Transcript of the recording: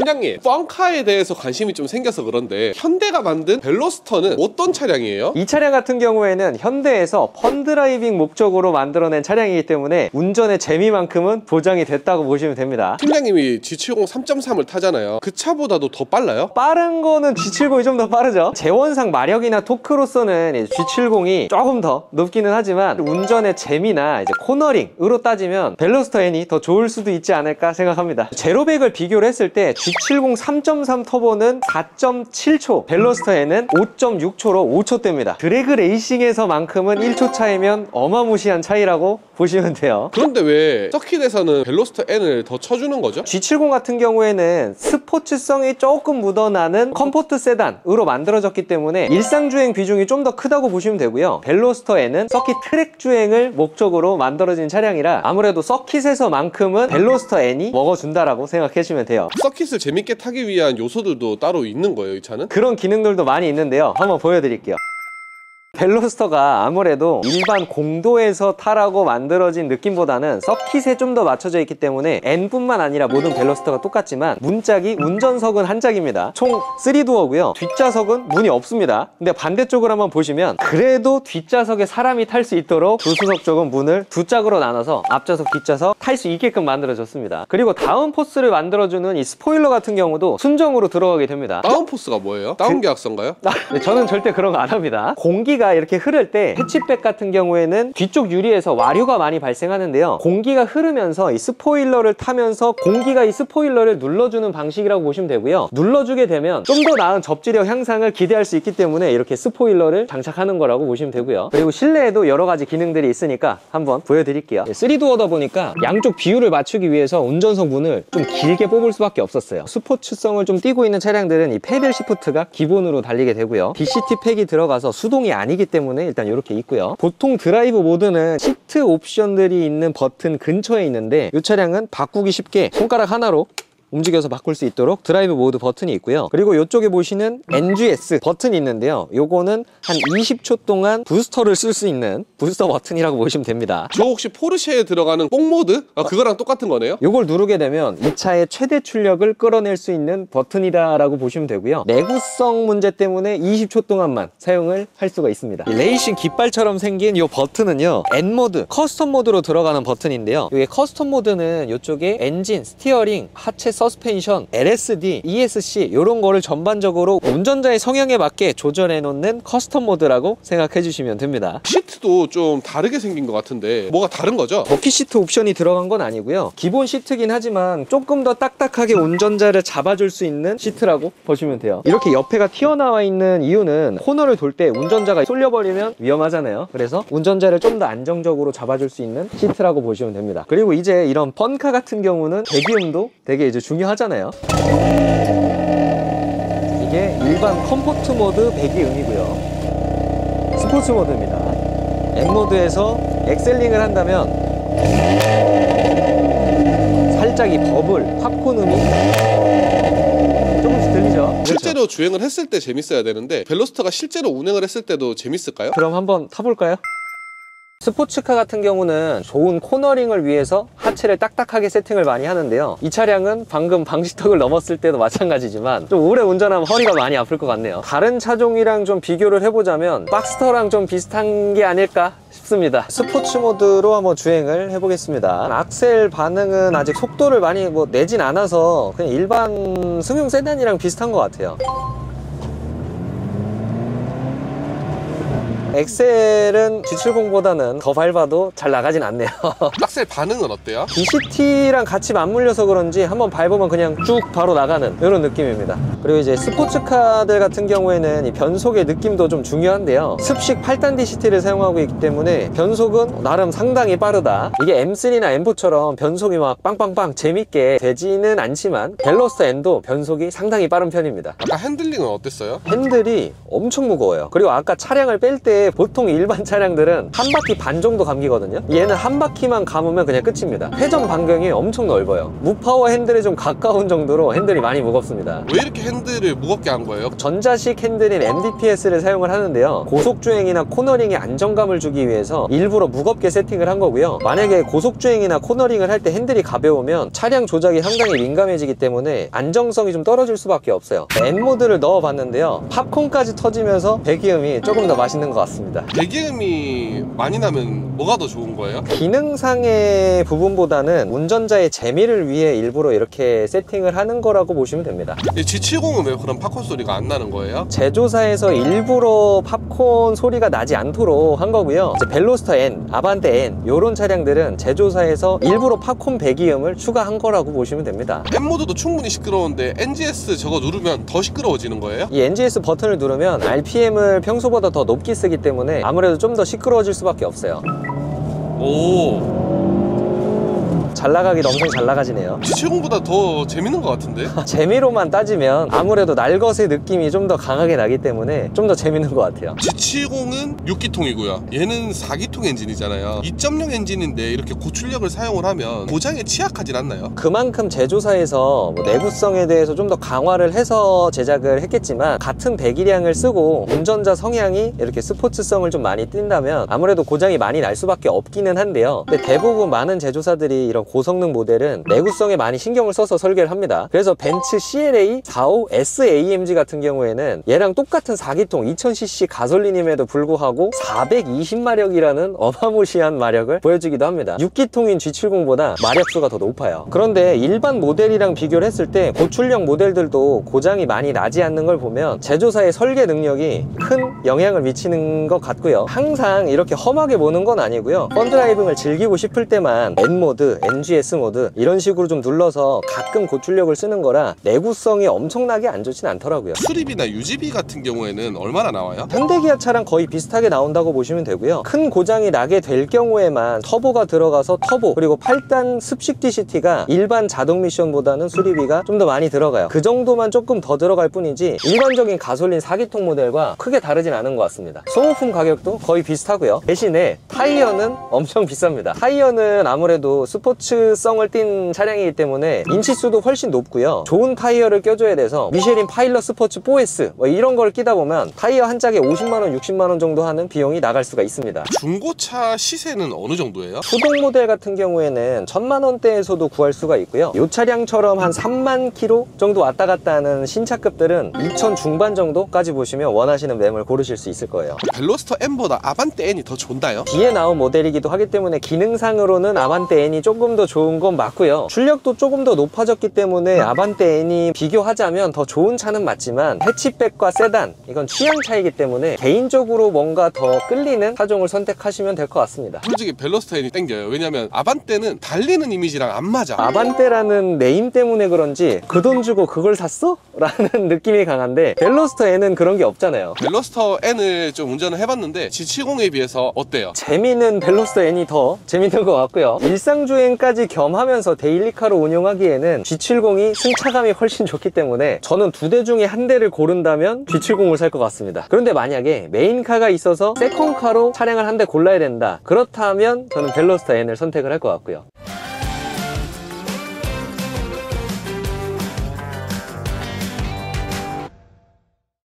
팀장님, 펑카에 대해서 관심이 좀 생겨서 그런데 현대가 만든 벨로스터는 어떤 차량이에요? 이 차량 같은 경우에는 현대에서 펀드라이빙 목적으로 만들어낸 차량이기 때문에 운전의 재미만큼은 보장이 됐다고 보시면 됩니다. 팀장님이 G70 3.3을 타잖아요. 그 차보다도 더 빨라요? 빠른 거는 G70이 좀 더 빠르죠. 재원상 마력이나 토크로서는 G70이 조금 더 높기는 하지만 운전의 재미나 이제 코너링으로 따지면 벨로스터 N이 더 좋을 수도 있지 않을까 생각합니다. 제로백을 비교를 했을 때 G70 3.3 터보는 4.7초, 벨로스터 N은 5.6초로 5초대입니다. 드래그 레이싱에서만큼은 1초 차이면 어마무시한 차이라고 보시면 돼요. 그런데 왜 서킷에서는 벨로스터 N을 더 쳐주는 거죠? G70 같은 경우에는 스포츠성이 조금 묻어나는 컴포트 세단으로 만들어졌기 때문에 일상주행 비중이 좀 더 크다고 보시면 되고요. 벨로스터 N은 서킷 트랙 주행을 목적으로 만들어진 차량이라 아무래도 서킷에서만큼은 벨로스터 N이 먹어준다라고 생각하시면 돼요. 서킷을 재밌게 타기 위한 요소들도 따로 있는 거예요, 이 차는? 그런 기능들도 많이 있는데요. 한번 보여드릴게요. 벨로스터가 아무래도 일반 공도에서 타라고 만들어진 느낌보다는 서킷에 좀 더 맞춰져 있기 때문에 N뿐만 아니라 모든 벨로스터가 똑같지만 문짝이 운전석은 한 짝입니다. 총 3도어고요. 뒷좌석은 문이 없습니다. 근데 반대쪽을 한번 보시면 그래도 뒷좌석에 사람이 탈 수 있도록 조수석 쪽은 문을 두 짝으로 나눠서 앞좌석, 뒷좌석 탈 수 있게끔 만들어졌습니다. 그리고 다운포스를 만들어주는 이 스포일러 같은 경우도 순정으로 들어가게 됩니다. 다운포스가 뭐예요? 다운계약서인가요? 네, 저는 절대 그런 거 안 합니다. 공기가 이렇게 흐를 때 해치백 같은 경우에는 뒤쪽 유리에서 와류가 많이 발생하는데요. 공기가 흐르면서 이 스포일러를 타면서 공기가 이 스포일러를 눌러주는 방식이라고 보시면 되고요. 눌러주게 되면 좀 더 나은 접지력 향상을 기대할 수 있기 때문에 이렇게 스포일러를 장착하는 거라고 보시면 되고요. 그리고 실내에도 여러 가지 기능들이 있으니까 한번 보여드릴게요. 3도어다 보니까 양쪽 비율을 맞추기 위해서 운전석 문을 좀 길게 뽑을 수밖에 없었어요. 스포츠성을 좀 띄고 있는 차량들은 이 패들 시프트가 기본으로 달리게 되고요. DCT 팩이 들어가서 수동이 아니기 때문에 일단 이렇게 있고요. 보통 드라이브 모드는 시트 옵션들이 있는 버튼 근처에 있는데 이 차량은 바꾸기 쉽게 손가락 하나로 움직여서 바꿀 수 있도록 드라이브 모드 버튼이 있고요. 그리고 이쪽에 보시는 NGS 버튼이 있는데요. 요거는 한 20초 동안 부스터를 쓸 수 있는 부스터 버튼이라고 보시면 됩니다. 저 혹시 포르쉐에 들어가는 뽕 모드? 그거랑 똑같은 거네요? 요걸 누르게 되면 이 차의 최대 출력을 끌어낼 수 있는 버튼이다라고 보시면 되고요. 내구성 문제 때문에 20초 동안만 사용을 할 수가 있습니다. 이 레이싱 깃발처럼 생긴 이 버튼은요, N 모드, 커스텀 모드로 들어가는 버튼인데요. 이게 커스텀 모드는 이쪽에 엔진, 스티어링, 하체 서스펜션, LSD, ESC 이런 거를 전반적으로 운전자의 성향에 맞게 조절해 놓는 커스텀 모드라고 생각해 주시면 됩니다. 시트도 좀 다르게 생긴 것 같은데 뭐가 다른 거죠? 버킷 시트 옵션이 들어간 건 아니고요. 기본 시트긴 하지만 조금 더 딱딱하게 운전자를 잡아줄 수 있는 시트라고 보시면 돼요. 이렇게 옆에가 튀어나와 있는 이유는 코너를 돌 때 운전자가 쏠려버리면 위험하잖아요. 그래서 운전자를 좀 더 안정적으로 잡아줄 수 있는 시트라고 보시면 됩니다. 그리고 이제 이런 펀카 같은 경우는 배기음도 되게 이제 중요하잖아요. 이게 일반 컴포트 모드 배기음이고요. 스포츠 모드입니다. N 모드에서 엑셀링을 한다면 살짝 이 버블, 팝콘 음이 조금씩 들리죠? 실제로 그렇죠? 주행을 했을 때 재밌어야 되는데 벨로스터가 실제로 운행을 했을 때도 재밌을까요? 그럼 한번 타볼까요? 스포츠카 같은 경우는 좋은 코너링을 위해서 하체를 딱딱하게 세팅을 많이 하는데요. 이 차량은 방금 방지턱을 넘었을 때도 마찬가지지만 좀 오래 운전하면 허리가 많이 아플 것 같네요. 다른 차종이랑 좀 비교를 해보자면 박스터랑 좀 비슷한 게 아닐까 싶습니다. 스포츠 모드로 한번 주행을 해보겠습니다. 악셀 반응은 아직 속도를 많이 내진 않아서 그냥 일반 승용 세단이랑 비슷한 것 같아요. 엑셀은 G70보다는 더 밟아도 잘 나가진 않네요. 악셀 반응은 어때요? DCT랑 같이 맞물려서 그런지 한번 밟으면 그냥 쭉 바로 나가는 이런 느낌입니다. 그리고 이제 스포츠카들 같은 경우에는 이 변속의 느낌도 좀 중요한데요. 습식 8단 DCT를 사용하고 있기 때문에 변속은 나름 상당히 빠르다. 이게 M3나 M4처럼 변속이 막 빵빵빵 재밌게 되지는 않지만 벨로스터 N도 변속이 상당히 빠른 편입니다. 아까 핸들링은 어땠어요? 핸들이 엄청 무거워요. 그리고 아까 차량을 뺄 때 근데 보통 일반 차량들은 한 바퀴 반 정도 감기거든요. 얘는 한 바퀴만 감으면 그냥 끝입니다. 회전 반경이 엄청 넓어요. 무파워 핸들에 좀 가까운 정도로 핸들이 많이 무겁습니다. 왜 이렇게 핸들을 무겁게 한 거예요? 전자식 핸들인 MDPS를 사용을 하는데요, 고속주행이나 코너링에 안정감을 주기 위해서 일부러 무겁게 세팅을 한 거고요. 만약에 고속주행이나 코너링을 할 때 핸들이 가벼우면 차량 조작이 상당히 민감해지기 때문에 안정성이 좀 떨어질 수밖에 없어요. N모드를 넣어봤는데요, 팝콘까지 터지면서 배기음이 조금 더 맛있는 것 같습니다. 배기음이 많이 나면 뭐가 더 좋은 거예요? 기능상의 부분보다는 운전자의 재미를 위해 일부러 이렇게 세팅을 하는 거라고 보시면 됩니다. 이 G70은 왜 그런 팝콘 소리가 안 나는 거예요? 제조사에서 일부러 팝콘 소리가 나지 않도록 한 거고요. 이제 벨로스터 N, 아반떼 N 이런 차량들은 제조사에서 일부러 팝콘 배기음을 추가한 거라고 보시면 됩니다. N모드도 충분히 시끄러운데 NGS 저거 누르면 더 시끄러워지는 거예요? 이 NGS 버튼을 누르면 RPM을 평소보다 더 높게 쓰기 때문에 아무래도 좀 더 시끄러워질 수밖에 없어요. 오, 잘 나가긴 엄청 잘 나가지네요. G70보다 더 재밌는 것 같은데? 재미로만 따지면 아무래도 날것의 느낌이 좀 더 강하게 나기 때문에 좀 더 재밌는 것 같아요. G70은 6기통이고요. 얘는 4기통 엔진이잖아요. 2.0 엔진인데 이렇게 고출력을 사용을 하면 고장에 취약하진 않나요? 그만큼 제조사에서 뭐 내구성에 대해서 좀 더 강화를 해서 제작을 했겠지만, 같은 배기량을 쓰고 운전자 성향이 이렇게 스포츠성을 좀 많이 띈다면 아무래도 고장이 많이 날 수밖에 없기는 한데요. 근데 대부분 많은 제조사들이 이런 고성능 모델은 내구성에 많이 신경을 써서 설계를 합니다. 그래서 벤츠 CLA 45 SAMG 같은 경우에는 얘랑 똑같은 4기통 2000cc 가솔린임에도 불구하고 420마력이라는 어마무시한 마력을 보여주기도 합니다. 6기통인 G70보다 마력수가 더 높아요. 그런데 일반 모델이랑 비교를 했을 때 고출력 모델들도 고장이 많이 나지 않는 걸 보면 제조사의 설계 능력이 큰 영향을 미치는 것 같고요. 항상 이렇게 험하게 보는 건 아니고요. 펀드라이빙을 즐기고 싶을 때만 N모드, NGS 모드 이런 식으로 좀 눌러서 가끔 고출력을 쓰는 거라 내구성이 엄청나게 안 좋진 않더라고요. 수리비나 유지비 같은 경우에는 얼마나 나와요? 현대기아차랑 거의 비슷하게 나온다고 보시면 되고요. 큰 고장이 나게 될 경우에만 터보가 들어가서 터보, 그리고 8단 습식 DCT가 일반 자동 미션보다는 수리비가 좀 더 많이 들어가요. 그 정도만 조금 더 들어갈 뿐이지 일반적인 가솔린 4기통 모델과 크게 다르진 않은 것 같습니다. 소모품 가격도 거의 비슷하고요. 대신에 타이어는 엄청 비쌉니다. 타이어는 아무래도 스포츠성을 띈 차량이기 때문에 인치수도 훨씬 높고요. 좋은 타이어를 껴줘야 돼서 미쉐린 파일럿 스포츠 4S 뭐 이런 걸 끼다 보면 타이어 한 짝에 50만원, 60만원 정도 하는 비용이 나갈 수가 있습니다. 중고차 시세는 어느 정도예요? 수동 모델 같은 경우에는 1000만원대에서도 구할 수가 있고요. 이 차량처럼 한 3만 킬로 정도 왔다 갔다 하는 신차급들은 2000 중반 정도까지 보시면 원하시는 램을 고르실 수 있을 거예요. 벨로스터 N보다 아반떼 N이 더 좋나요? 뒤에 나온 모델이기도 하기 때문에 기능상으로는 아반떼 N이 조금 더 좋은 건 맞고요. 출력도 조금 더 높아졌기 때문에 아반떼 N이 비교하자면 더 좋은 차는 맞지만, 해치백과 세단 이건 취향 차이기 때문에 개인적으로 뭔가 더 끌리는 차종을 선택하시면 될 것 같습니다. 솔직히 벨로스터 N이 땡겨요. 왜냐면 아반떼는 달리는 이미지랑 안 맞아. 아반떼라는 네임 때문에 그런지 그 돈 주고 그걸 샀어? 라는 느낌이 강한데 벨로스터 N은 그런 게 없잖아요. 벨로스터 N을 좀 운전을 해봤는데 G70에 비해서 어때요? 재미는 벨로스터 N이 더 재밌는 것 같고요. 일상주행까지 겸하면서 데일리카로 운용하기에는 G70이 승차감이 훨씬 좋기 때문에 저는 두 대 중에 한 대를 고른다면 G70을 살 것 같습니다. 그런데 만약에 메인카가 있어서 세컨카로 차량을 한 대 골라야 된다, 그렇다면 저는 벨로스터 N을 선택을 할 것 같고요.